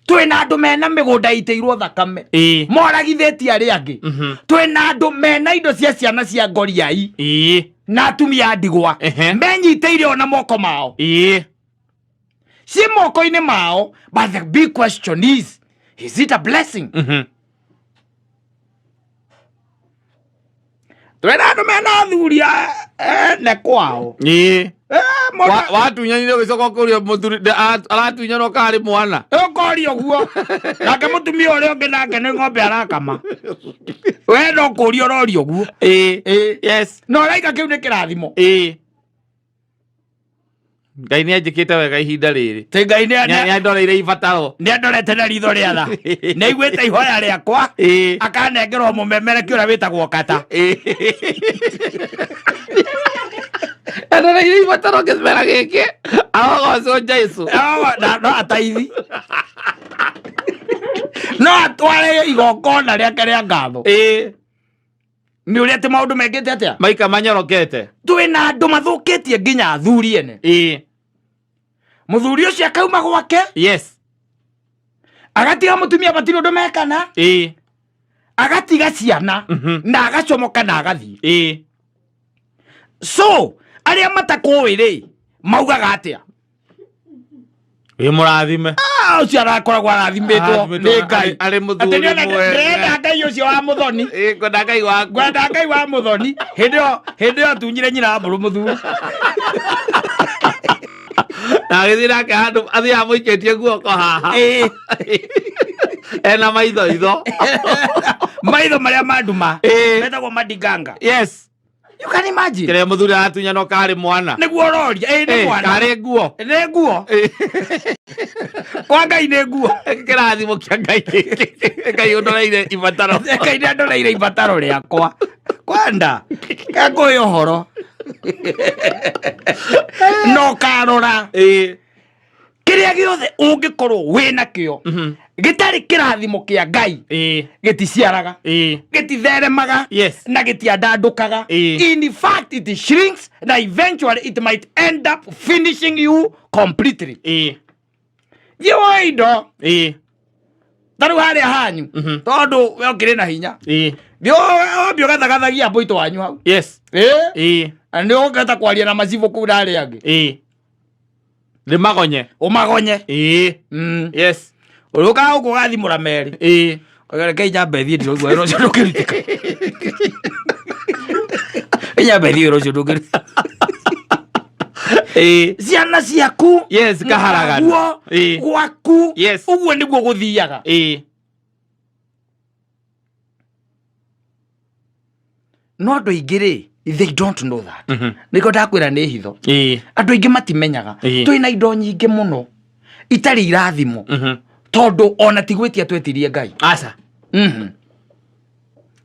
twĩna andũ mena mĩgũnda iteirwo thakame moragithĩtie arĩa angĩ twĩna andũ mena indo cia ciana cia ngoriai na atumia ndigwa menyitĩire ona moko mao ci moko-inĩ mao but the big question is it a blessing twĩna andũ mena thuria ne kwao watunyanire ũgĩcoka ũkũria mũthuri aratunyanwo karĩ mwana ũkũria ũguo nake mũtumia ũrĩa ũngĩ nake nĩ ng'ombe arakama we no kũria ũroria ũguo yes no ũraika kĩu nĩ kĩrathimo Ngai nĩ anjĩkĩte wega ihinda rĩrĩ ti Ngai nĩ andoreire ibataro nĩ andorete na ritho rĩa tha nĩ aiguĩte ihoya rĩakwa akanengerwo mũmemerekia ũrĩa wĩtagwo kata andoreire ibataro kĩmera gĩkĩ arogocwo Jesu no ataithi no atware igongona rĩake rĩa ngatho nĩ ũrĩa atĩ maũndũ mekĩte atĩa maika manyorokete twĩna andũ mathũkĩtie nginya athuri ene mũthuri ũcio akauma gwake yes agatiga mũtumia matirĩ ũndũ mekana agatiga ciana na agacomoka na agathiĩ so arĩa matakũĩ rĩ maugaga atĩa wĩ mũrathime ũcio arakoragwo arathimĩtwo nĩ Ngai arĩ mũthuri mwega Ngai ũcio wa mũthoni ngwenda Ngai waku ngwenda Ngai wa mũthoni hĩndĩ ĩyo tunyire nyina wa mbũrũ mũthuri na agĩthiĩ nake handũ athiaga mũikĩtie guoko haha ena maitho maitho marĩa manduma metagwo madiganga yes you can imagine kĩrĩa mũthuri aratunyanwo karĩ mwana nĩguo ũroria nĩ mwana karĩ nguo nĩ nguo kwa Ngai nĩ nguo kĩrathimo kĩa Ngai Ngai ũndoreire ibataro Ngai nĩ andoreire ibataro rĩakwa kwenda kakũĩ ũhoro no karora kĩrĩa gĩothe ũngĩkorwo wĩna kĩo gĩtarĩ kĩrathimo kĩa Ngai gĩticiaraga gĩtitheremaga na gĩtiandandũkaga in fact it shrinks na eventually it might end up finishing you completely thiĩ woe indo tarĩu harĩa hanyu tondũ we ũkĩrĩ na hinya thiĩ wambia ũgathagathagia mbũitũ wanyu hau na nĩ ũngĩhota kwaria na macibũ kũu na arĩa angĩ rĩmagonye ũmagonye yes ũrũkaga gũkũ gathimũra merĩ reke nyambe thiĩ ndĩroigua wĩra ũcio ndũkĩrutĩka nyambe thiĩ wĩra ũcio ndũkĩrutĩka ciana ciaku kaharagana gwaku ũguo nĩguo gũthiaga no andũ aingĩ rĩ they don't know that nĩko ndakwĩra nĩ hitho andũ aingĩ matimenyaga twĩna indo nyingĩ mũno itarĩ irathimo tondũ ona tigwĩtia twetirie Ngai aca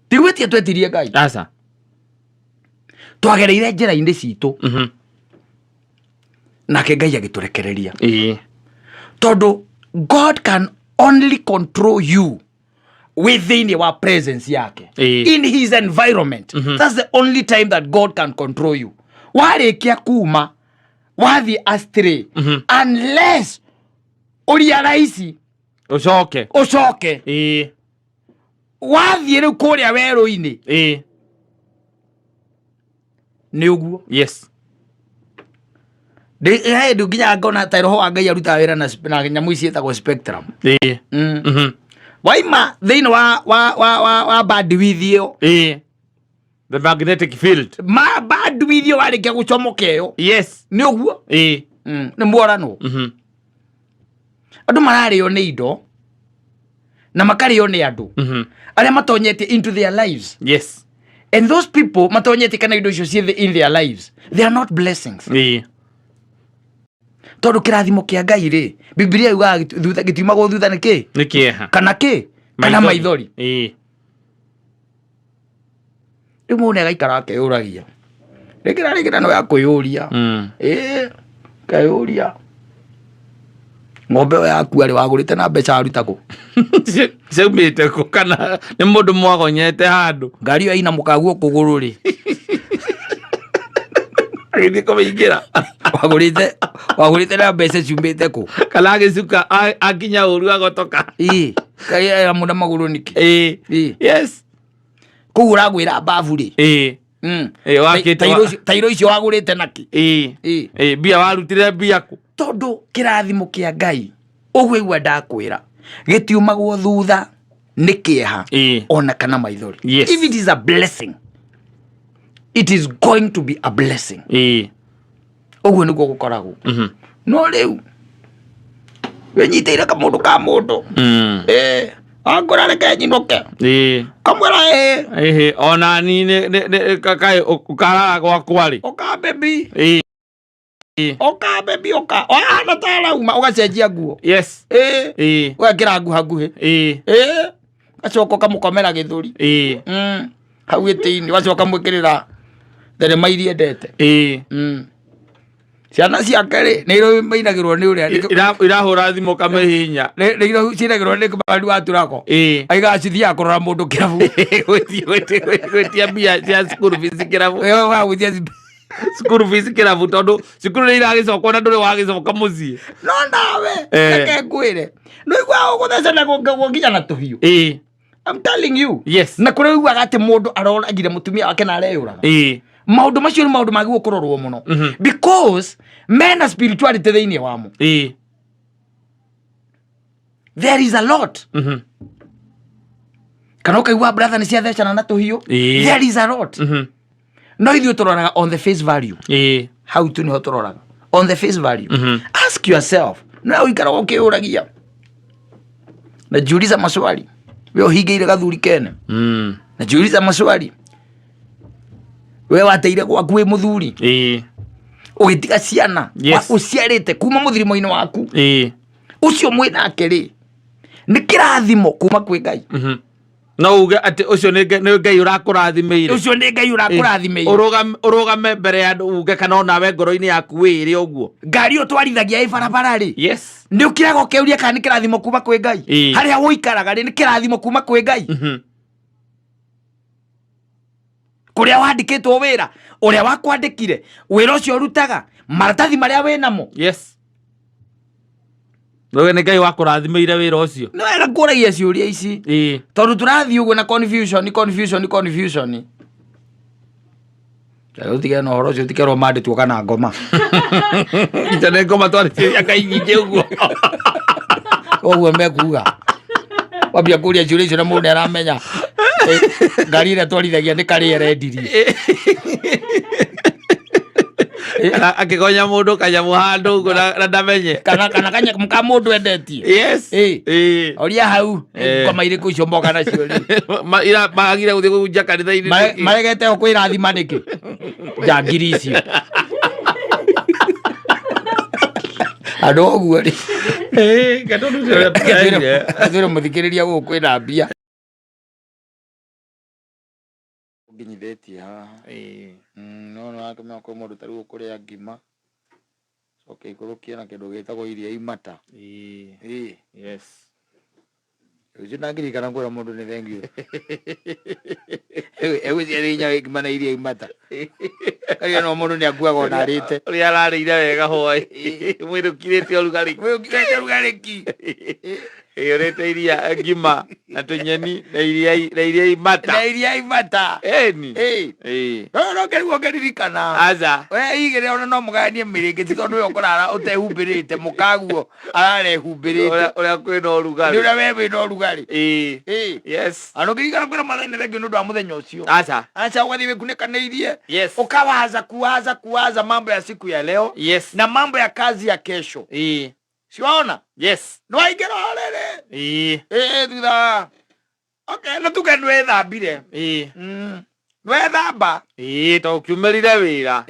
tigwĩtia twetirie Ngai aca twagereire njĩra-inĩ citũ nake Ngai agĩtũrekereria tondũ God can only control you within your presence yake in his environment that's the only time that God can control you warĩkia kuma wathiĩ astray unless ũrealize ucoke wathiĩ rĩu kũrĩa werũ-inĩ nĩ ũguo yes ndũ nginya ngona ta roho wa Ngai arutaga wĩra na nyamũ ici ĩtagwo spectrum waima thĩinĩ wa bandwidth ĩyo the magnetic field bandwithio warĩkia gũcomokeo yes nĩ ũguo nĩ mworano andũ mararĩo nĩ indo na makarĩo nĩ andũ arĩa matonyetie into their lives yes and those people matonyetie kana indo icio ciĩ in their lives they are not blessings tondũ kĩrathimo kĩa Ngai rĩ Biblia yugaga thutha gĩtiumagwo thutha nĩ kĩeha kana maithori rĩu mũndũ agaikara akeyũragia rĩngĩ no ya kwĩyũria kayũria ng'ombe yaku arĩ wagũrĩte na mbeca arutako ciaumĩte kũ kana nĩ mũndũ mwagonyete handũ ngari ĩyo ĩna mũkaguo kũgũrũ rĩ agĩthiĩ kũmĩingĩra wagũrĩte na mbeca ciumĩte kũ kana agĩcuka akinya ũru agotoka kai mũndũ magũrũ nĩkĩ yes kũu ũragwĩra mbabu rĩ tairo icio wagũrĩte nakĩ mbia warutire mbia kũ tondũ kĩrathimo kĩa Ngai ũguo igua ndakwĩra gĩtiumagwo thutha nĩ kĩeha ona kana maithori if it is a blessing it is going to be a blessing ũguo nĩguo gũkoragwo no rĩu wenyitĩire kamũndũ ka mũndũ angora reke nyinũke kamwĩra ona ni kaĩ ũkaraga gwakwa rĩ oka baby oka ona tarauma ũgacenjia nguo yes ũgekĩra nguo hakuhĩ gacoka kamũkomera gĩthũri hau gĩtĩ-inĩ gacoka mwĩkĩrĩra thenema iria endete ciana ciake rĩ nĩ mainagĩrwo nĩ ũrĩa irahũra thimũ kamĩhinya nĩ ciinagĩrwo nĩ kĩbandi wa turako aigacithiaga kũrora mũndũ kĩrabu gwĩtia mbia cia school fees kĩrabu school fees kĩrabu tondũ cukuru nĩ iragĩcokwo na ndũrĩ wagĩcoka mũciĩ no nawe reke ngwĩre nĩ igua ũgũthecana gũkinya na tũhiũ I'm telling you yes na kũrĩa uguaga atĩ mũndũ aroragire mũtumia wake na areyũraga maũndũ macio nĩ maũndũ magĩrĩirwo kũrorwo mũno because mena spirituality thĩinĩ wamo there is a lot kana ũkaigua brother nĩ ciathecana na tũhiũ there is a lot no ithuĩ tũroraga on the face value hau tu nĩho tũroraga on the face value ask yourself no ũikaraga ũkĩyũragia na jiuliza maswali we ũhingĩire gathuri kene na jiuliza maswali we wateire gwaku wĩ mũthuri ũgĩtiga ciana ũciarĩte kuma mũthirimo-inĩ waku ũcio mwĩnake rĩ nĩ kĩrathimo kuma kwĩ Ngai no uge atĩ ũcio nĩ Ngai ũrakũrathimĩire ũcio nĩ Ngai ũrakũrathimĩire ũrũgame mbere ya andũ uge kana onawe ngoro-inĩ yaku wĩre ũguo ngari ũtwarithagia ĩ barabara rĩ yes nĩ ũkĩraga ũkeuria kana nĩ kĩrathimo kuma kwĩ Ngai harĩa wũikaraga rĩ nĩ kĩrathimo kuma kwĩ Ngai kũrĩa wandĩkĩtwo wĩra ũrĩa wakwandĩkire wĩra ũcio ũrutaga maratathi marĩa wĩnamo yes no nĩ Ngai wakũrathimĩire wĩra ũcio no wega kũragia ciũria ici tondũ tũrathiĩ ũguo na confusion ũtige na ũhoro ũcio ũtikerwo mandĩtwo kana ngoma ita nĩ ngoma twarĩcia Ngai nyingĩ ũguo ũguo mekuga wambia kũria ciũria icio na mũndũ aramenya ngari ĩrĩa twarithagia nĩ karĩ arendirie akĩgonya mũndũ kanyamũ handũ ũguo na ndamenye kana kanyamũ ka mũndũ endetie yes oria hau ngoma irĩkũ icio moka nacio magire gũthiĩ kũhunjia kanitha-inĩ maregete ho kwĩrathima nĩkĩ njangiri icio andũ ũguo rĩ gatũre mũthikĩrĩria gũkũ kwĩna mbia nginyithĩtie haha no nĩwakĩmenya kwĩ mũndũ tarĩu ũkũrĩa ngima coke ikũrũkie na kĩndũ gĩtagwo iria imata yes rĩu nangĩririkana kwĩra mũndũ nĩ thengiũ egũciarĩ hinya ngima na iria imata karia no mũndũ nĩ akuaga ona arĩte ũrĩa ararĩire wega hwaĩ mwĩrĩ ũkirĩte ũrugarĩ ki Yorete iria ngima na tunyeni na iria imata. Na iria imata. Eni. No kerwo keririkana. Aza. We igere ona no muganie mirenge tondu yo korara utehumbirite mukaguo arare humbirite. Oria kwina urugari. Ni uria we no urugari. Yes. Ano kirikana kwina mathene regi nundu wa muthenya ucio. Acha ugathi wikunikaniirie. Yes. Kuwaza mambo ya siku ya leo. Yes. Na mambo ya kazi ya kesho. Siwaona? Yes. No aigero rere. Thutha. Okay, na tukenwe thambire. Wethamba. To kiumerire wira.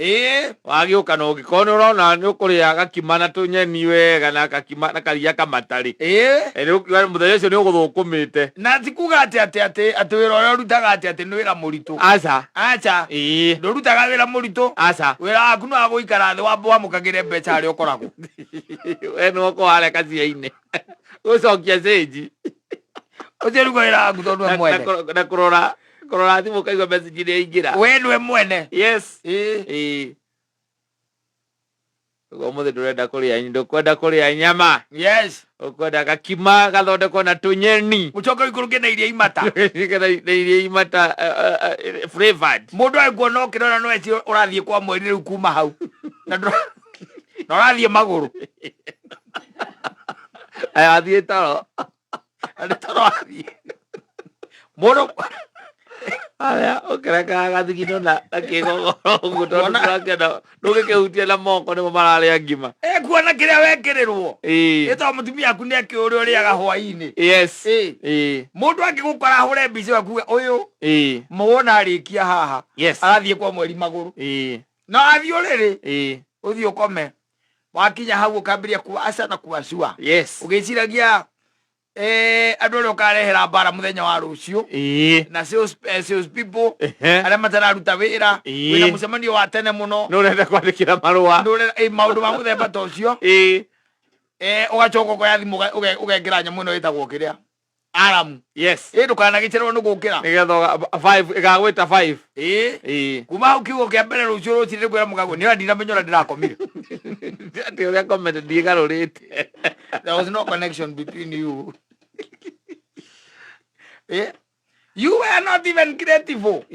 Wagiuka no gikoni urona ni ukuria gakima na tunyeni wega na gakima na karia kamatari. Ni ukiwa muthenya ucio ni uguthukumite. Na tikuga ati wira uria urutaga ati ni wira muritu. Acha. Ndurutaga wira muritu. Wira waku no aguikara thi wamukagire mbeca aria ukoragwo. We no kware kazi-ini. Ucokia stage. Ucio rugo wira waku tondu mwene. Na kurora thimu kaigwa message ni ingira. We nwe mwene. Yes. Muthe ndurenda kuria ndukwenda kuria nyama. Yes. Ukwenda gakima gathondekwo na tunyeni. Mucoka ikuruke na iria imata. Na iria imata flavored. Mundu aiguo no kirona no eti urathie kwa mweri riu kuma hau. Na urathie maguru. Athie toro. Ani toro athie. Mundu Aya, okereka gathigino na kigogoro guto ndakena ndugikihutia na moko nimo mararĩa ngima. Kuona kiria wekirirwo. Ito mutumia aku ni akiuria uriaga hwaini. Yes. Mundu angigukora hure mbica waku uyu. Muona arikia haha. Arathie kwa mweri maguru. No athie uriri. Uthie ukome. Wakinya hau ukambiria kuaca na kuacua. Ugiciragia andu ria ukarehera mbara muthenya wa rucio na sales people aria matararuta wira wina mucemanio wa tene muno no urenda kwandikira marua maundu ma muthemba ta ucio ugacoka ukoya thimu ugekira nyamu ino itagwo kiria alarm. Ndukanagicererwo ni gukira nigetha 5 igagwita 5 kuma hau kiugo kia mbere rucio ruciri kwira mugago ni ndina menyora ndirakomire ati uria comment ndigarurite. There was no connection between you. You were not even creative.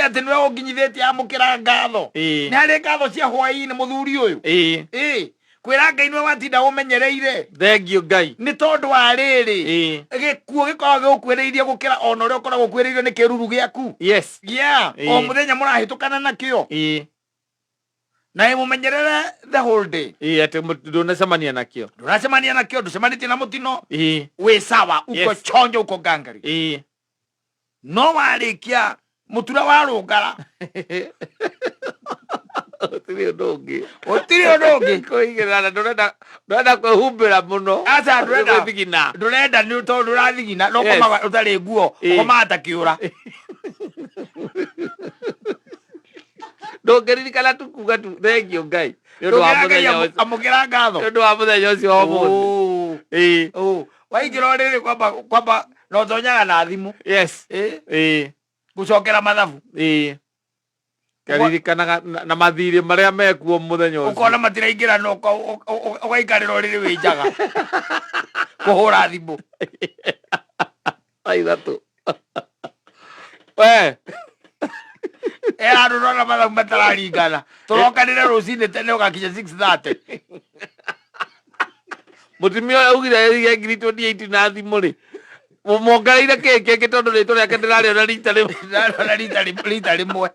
Ati niwe unginyithitie amukira ngatho. Ni hari ngatho cia hwaini muthuri uyu. Kwira Ngai niwe watinda umenyereire. Thank you Ngai. Ni tondu wa riri. Gikuo gikoragwo gikuiriirie gukira ona uria ukoragwo kuiriirio ni kiruru giaku. O muthenya murahitukana nakio. Na mumenyerere the whole day. Ati ndunacemania nakio. Ndunacemania nakio, nducemanitie na mutino. We sawa, uko chonjo, uko gangari. No warikia mutura warungara. Utiri ndungi. Kuigirana ndurenda kwehumbira muno. Acha ndurenda ni tondu urathigina no koma utari nguo koma atakiura. Ndungiririkana tu kuga tu thank you Ngai. Ndu wa muthenya ucio amukira ngatho. Ndu wa muthenya ucio wa mundu. Waingiro riri kwamba no tonyaga na thimu. Gucokera mathabu. Karirikanaga na mathiri maria mekuo muthenya ucio. Ukona matiraingira no ugaikarira riri winjaga. Kuhura thimu. Aitha tu. We andu rona mathabu matararingana. Turokanire rucini tene ugakinya 6:30. Mutumia augire ngiri 28 na thimu ri. Mumongereire keke tondu ritwa riake ndirario na rita rimwe.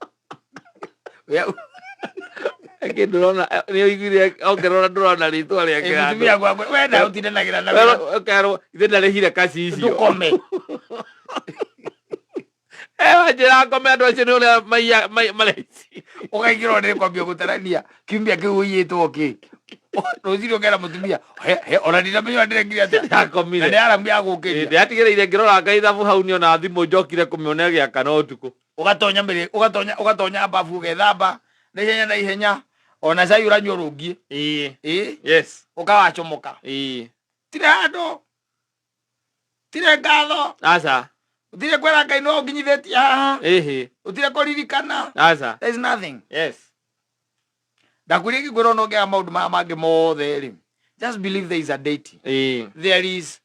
Ndurona ni oigire ongerora ndurona ritwa riake. Mutumia gwaku we na utindenagira na wira. Karo ithe ndarehire kaci icio. Ndukome. Wajira ngome andu acio ni uria mareci. Ugaigirwo ni kwambia gutarania kiumbia kiu uyitwo ki. Ruciri ukera mutumia ona ndinamenya ndirengiria atia akomire. Na ni aramu ya gukiria. Ndiatigireire ngirora Ngai thabu hau ni ona thimu njokire kumionera giakana utuku. Ugatonya bafu ugethamba na ihenya ona cai uranyua rungi. Yes. Ukawachomoka. Tire hando. Tire ngatho. Aca. Utire kwera Ngai no nginyithitie haha. Utire kuririkana. Aca. There is nothing. Yes. Ndakwirigi kwirwo no ngea maundu mangi mothe ri. Just believe there is a deity. There is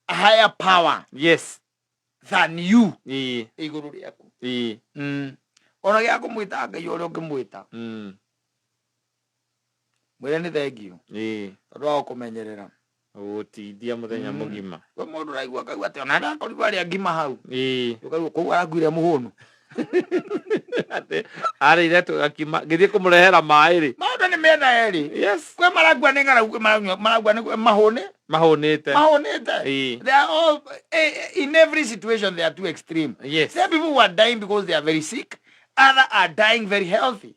a higher power yes than you iguru riaku ona gya kumwita Ngai uria ukimwita mwire ni thengio tondu wa kumenyerera gutithia muthenya mugima we mundu raigua kaigua ati ona ndakorirwo ari ngima hau ukaigua kou arakuire muhunu ati arire tugakima ngithie kumurehera mai ri maundu ni mena eri yes kwe maragua ni ng'aragu maragua ni mahunite they are all in every situation they are too extreme. Yes, some people who are dying because they are very sick, other are dying very healthy.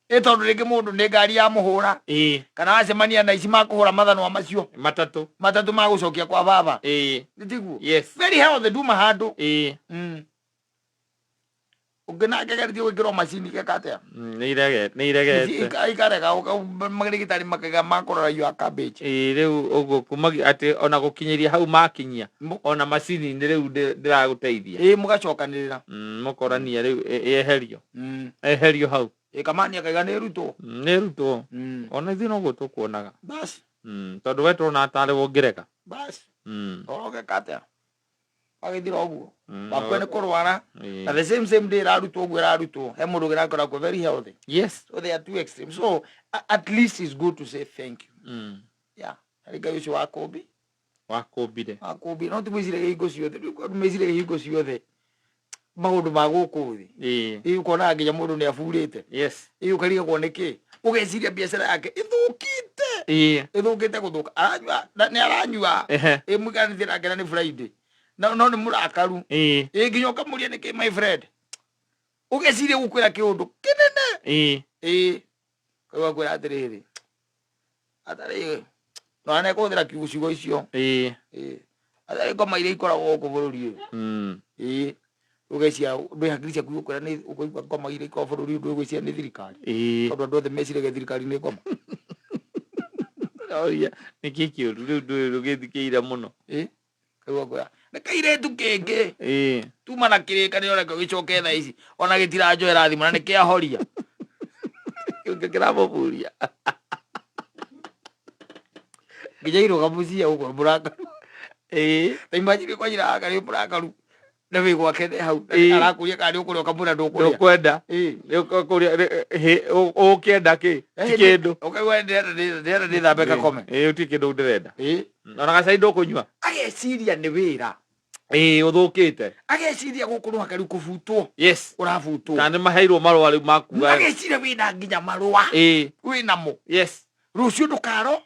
Tondu ringi mundu ni ngari ya muhura kana acemania na ici makuhura mathanwa macio matatu magucokia kwa baba nitiguo. Yes, very healthy duma handu ungina ngegerithi gwikirwo macini gekatea ni iregete ikarega magirigitari makega makorora you cabbage riu uguo kumagi ati ona gukinyiria hau makinyia ona macini ni riu ndiraguteithia mugacokanirira mukorania riu eherio hau kamani akaiga ni rutwo ona ithuĩ no guo tukuonaga basi tondu we turona atari wongireka basi orogeka atia agithira uguo bakwe ni kurwara na the same day rarutwo uguo rarutwo he mundu girakoragwo very healthy. Yes, so they are too extreme, so at least it's good to say thank you. Yeah, Ngai ucio wakumbire no tumwicire hingo ciothe tumwicire hingo ciothe maundu ma guku thi ukona nginya mundu ni aburite. Yes, ukarigagwo niki ugeciria biacara yake ithukite guthuka aranyua mwikanithia nake na ni Friday no ni murakaru nginya ukamuria niki my friend ugeciria gukwira kiundu kinene kwa kwira atiriri atari no ane kuthira kiucigo icio atari ngoma iria ikoragwo guku bururi uyu ugecia ndwe hakiri ciaku gukwira ni ukoigua ngoma iria ikoragwo bururi uyu ndwigwiciria ni thirikari tondu andu othe meciragia thirikari ni ngoma oya niki kiuru riu ndugithikiire muno kwa na kairetu kingi tuma na kirikani ora gicoke tha ici ona gitirajoera thimu na nikiahoria ngiramuburia ngijairo kabucia uko burakaru imagine kwa jira akari burakaru na we gwake hau arakuria kari ukuria kamuna ndukwenda ukuria ukienda ki kindu ukaiwenda ndi thambe kakome uti kindu ndirenda ona gacai ndukunyua ageciria ni wira uthukite ageciria guku akaru kubutwo. Yes, urabutwo kandi maheirwo marwa riu makuga ageciria wina nginya marwa wina mo. Yes, rucio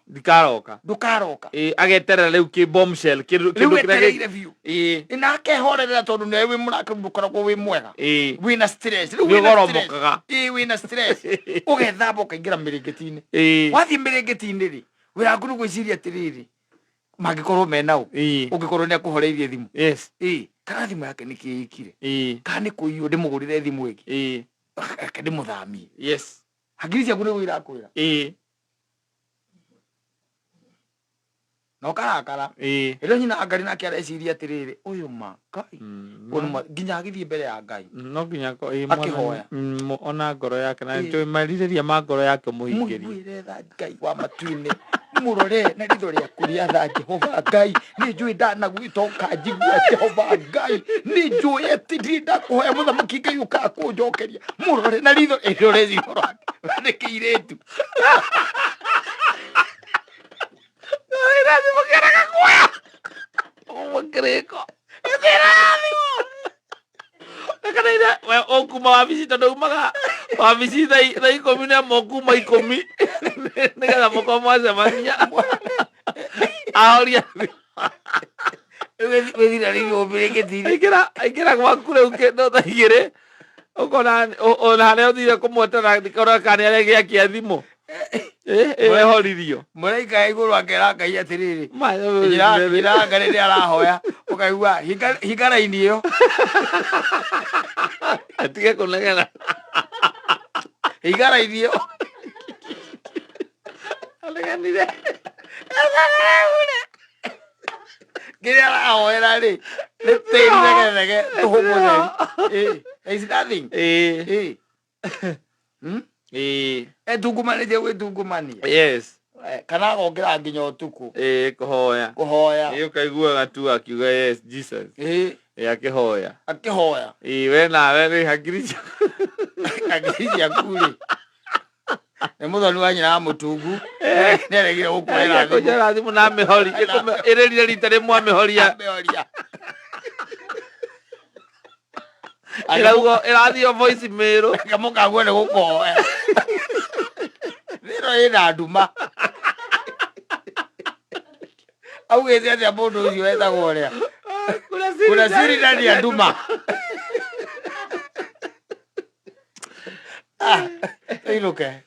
ndikaroka ageterera riu ki bombshell kindu kiregeire biu ina akehorerera tondu ni wi murakoragwo wi mwega wina stress riu wina stress ugethamba ukaingira miringitini wathie miringitini ri wira nguru gwiciria atiriri magikorwo menao ungikorwo ni akuhoreirie thimu. Yes, kana thimu yake nikiikire kana ni kuiyo ndimugurire thimu ingi ndimuthamie. Yes, hakiri ciaku ni wira kwira no karakara ilo nyina angari nake areciria atiriri uyu Ngai unuma nginya agithie mbere ya Ngai no nginya akihoya ona ngoro yake na ndio maririria ma ngoro yake muhingiri mwire tha Ngai wa matuine murore na ritho ria kuria tha Jehova Ngai ni njui ndanagwitoka njigua Jehova Ngai ni njui ati ndakuhoya muthamaki Ngai ukakunjokeria murore na ritho irore ritho ni kiiretu Gracias porque era cacuya. Oh, creco. Kana okuma wa visita ndo umaga wa visita na ikomune mokuma ikomi nega moko mwaza manya auria we dira ni obireke tiri ikira kwa kule ukendo taigire ona leo dira kumota na dikora kana ya kiathimo horirio muraika iguru akera Ngai atiriri ira ngare ni arahoya ukaigua hingara inio atige kunegena hingara inio aleganire kiri arahoya ri nege tuhomo is nothing tungumani je we tungumani. Yes, kana gokira nginya utuku kuhoya ukaiguaga tu akiuga yes Jesus akihoya we nawe ni hakiri ciaku ri nä må thoni wa nyina wa må tungu nä aregire gå kuoera thimå na mä hori ä rä rire rita rä mwe mä horia ä rathiä voice mä rå ngamo kaguo nä gå koe rä ro ä na nduma augä te atä a må ndå å cio wetagwo rä a kuna siri ndani ya nduma iruke